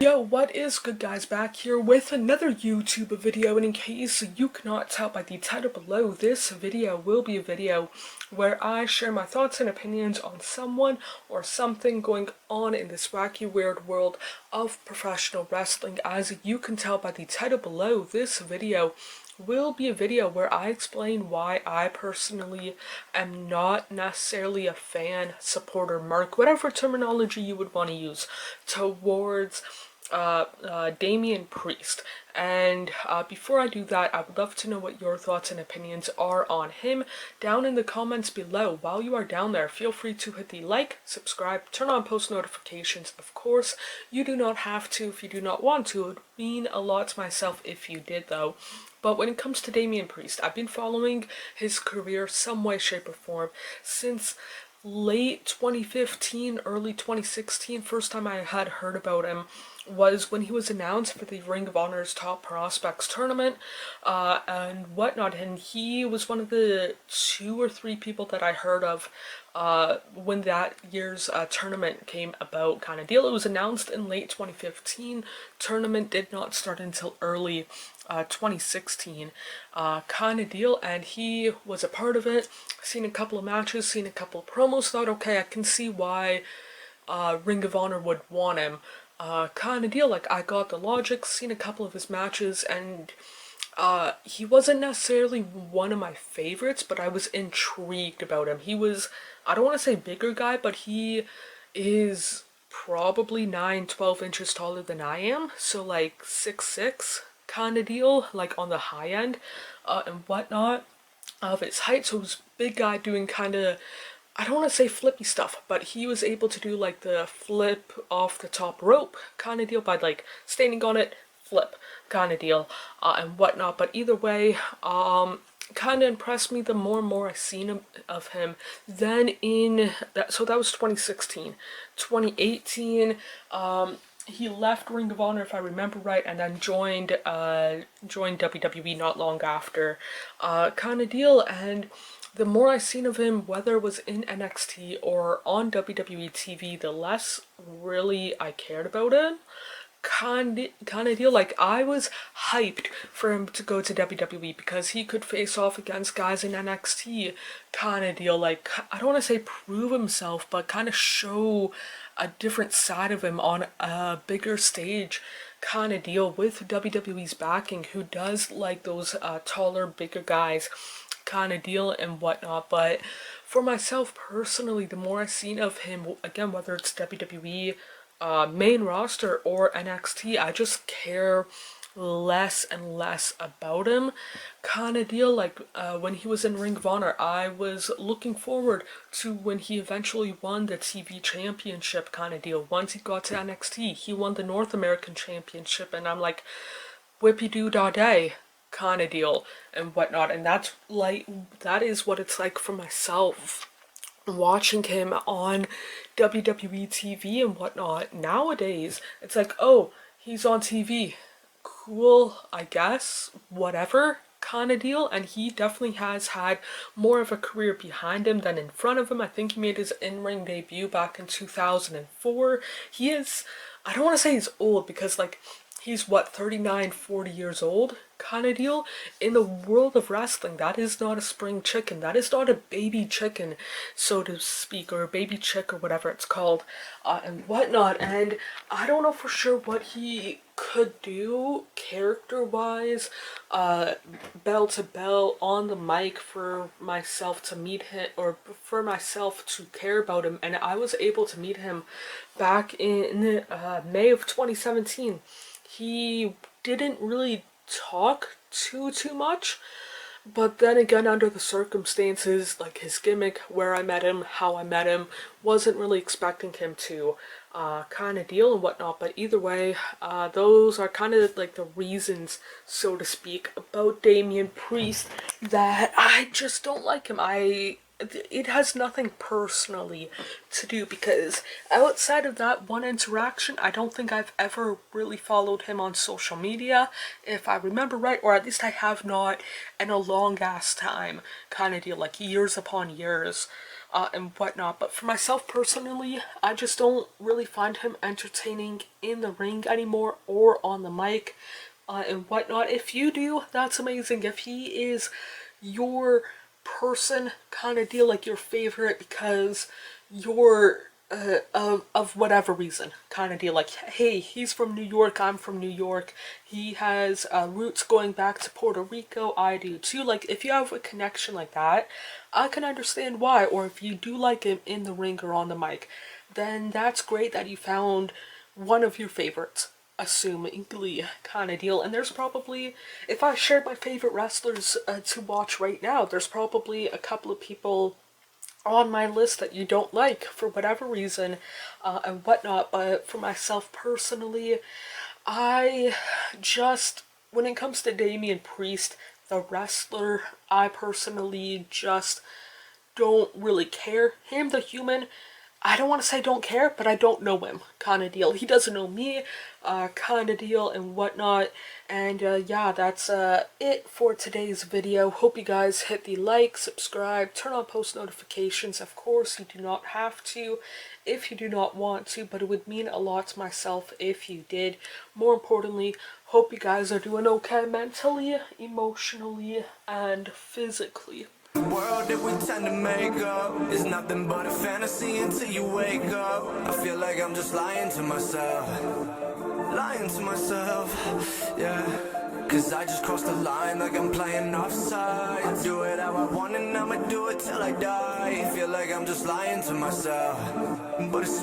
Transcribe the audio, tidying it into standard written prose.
Yo, what is good guys, back here with another YouTube video, and in case you cannot tell by the title below, this video will be a video where I share my thoughts and opinions on someone or something going on in this wacky weird world of professional wrestling. As you can tell by the title below, this video will be a video where I explain why I personally am not necessarily a fan, supporter, mark, whatever terminology you would want to use, towards Damian Priest. And before I do that, I would love to know what your thoughts and opinions are on him down in the comments below. While you are down there, feel free to hit the like, subscribe, turn on post notifications. Of course, you do not have to if you do not want to. It would mean a lot to myself if you did though. But when it comes to Damian Priest, I've been following his career some way, shape, or form since late 2015, early 2016. First time I had heard about him was when he was announced for the Ring of Honor's Top Prospects tournament and whatnot, and he was one of the 2 or 3 people that I heard of when that year's tournament came about, kind of deal. It was announced in late 2015. Tournament did not start until early 2016 kind of deal, and he was a part of it. Seen a couple of matches, seen a couple of promos, thought okay, I can see why Ring of Honor would want him kind of deal. Like, I got the logic, seen a couple of his matches, and he wasn't necessarily one of my favorites, but I was intrigued about him. He was, I don't want to say bigger guy, but he is probably 9-12 inches taller than I am, so like 6'6" kind of deal, like on the high end and whatnot of its height. So it was a big guy doing kind of, I don't want to say flippy stuff, but he was able to do like the flip off the top rope kind of deal by like standing on it, flip kind of deal and whatnot. But either way, kind of impressed me the more and more I seen of him. Then in that, so that was 2016. 2018, he left Ring of Honor, if I remember right, and then joined WWE not long after kind of deal. And the more I seen of him, whether it was in NXT or on WWE TV, the less really I cared about him. Kind of deal. Like, I was hyped for him to go to WWE because he could face off against guys in NXT kind of deal. Like, I don't want to say prove himself, but kind of show a different side of him on a bigger stage kind of deal with WWE's backing, who does like those taller, bigger guys kind of deal and whatnot. But for myself personally, the more I've seen of him, again, whether it's WWE main roster or NXT, I just care less and less about him kind of deal. Like, when he was in Ring of Honor, I was looking forward to when he eventually won the TV championship kind of deal. Once he got to NXT, he won the North American championship, and I'm like, whippy-doo-dah-day kind of deal and whatnot. And that's like, that is what it's like for myself watching him on WWE TV and whatnot. Nowadays, it's like, oh, he's on TV. Cool, I guess, whatever kind of deal. And he definitely has had more of a career behind him than in front of him. I think he made his in-ring debut back in 2004. He is, I don't want to say he's old because, like, he's what, 39, 40 years old kind of deal. In the world of wrestling, that is not a spring chicken. That is not a baby chicken, so to speak, or a baby chick, or whatever it's called, and whatnot. And I don't know for sure what he could do character-wise, bell to bell, on the mic, for myself to meet him, or for myself to care about him. And I was able to meet him back in May of 2017. He didn't really talk too much, but then again, under the circumstances, like his gimmick, where I met him, how I met him, wasn't really expecting him to kind of deal and whatnot. But either way, those are kind of like the reasons, so to speak, about Damian Priest, that I just don't like him. It has nothing personally to do, because outside of that one interaction, I don't think I've ever really followed him on social media, if I remember right, or at least I have not in a long ass time kind of deal, like years upon years and whatnot. But for myself personally, I just don't really find him entertaining in the ring anymore or on the mic and whatnot. If you do, that's amazing. If he is your person kind of deal, like your favorite because you're of whatever reason kind of deal, like, hey, he's from New York, I'm from New York, he has roots going back to Puerto Rico, I do too. Like, if you have a connection like that, I can understand why. Or if you do like him in the ring or on the mic, then that's great that you found one of your favorites, assumingly kind of deal. And there's probably, if I shared my favorite wrestlers to watch right now, there's probably a couple of people on my list that you don't like for whatever reason and whatnot. But for myself personally, I just, when it comes to Damian Priest, the wrestler, I personally just don't really care. Him, the human, I don't want to say don't care, but I don't know him kind of deal. He doesn't know me kind of deal and whatnot. And yeah, that's it for today's video. Hope you guys hit the like, subscribe, turn on post notifications. Of course, you do not have to if you do not want to, but it would mean a lot to myself if you did. More importantly, hope you guys are doing okay mentally, emotionally, and physically. The world that we tend to make up is nothing but a fantasy until you wake up. I feel like I'm just lying to myself, yeah. Cause I just crossed the line like I'm playing offside. Do it how I want and I'ma do it till I die. Feel like I'm just lying to myself, but it's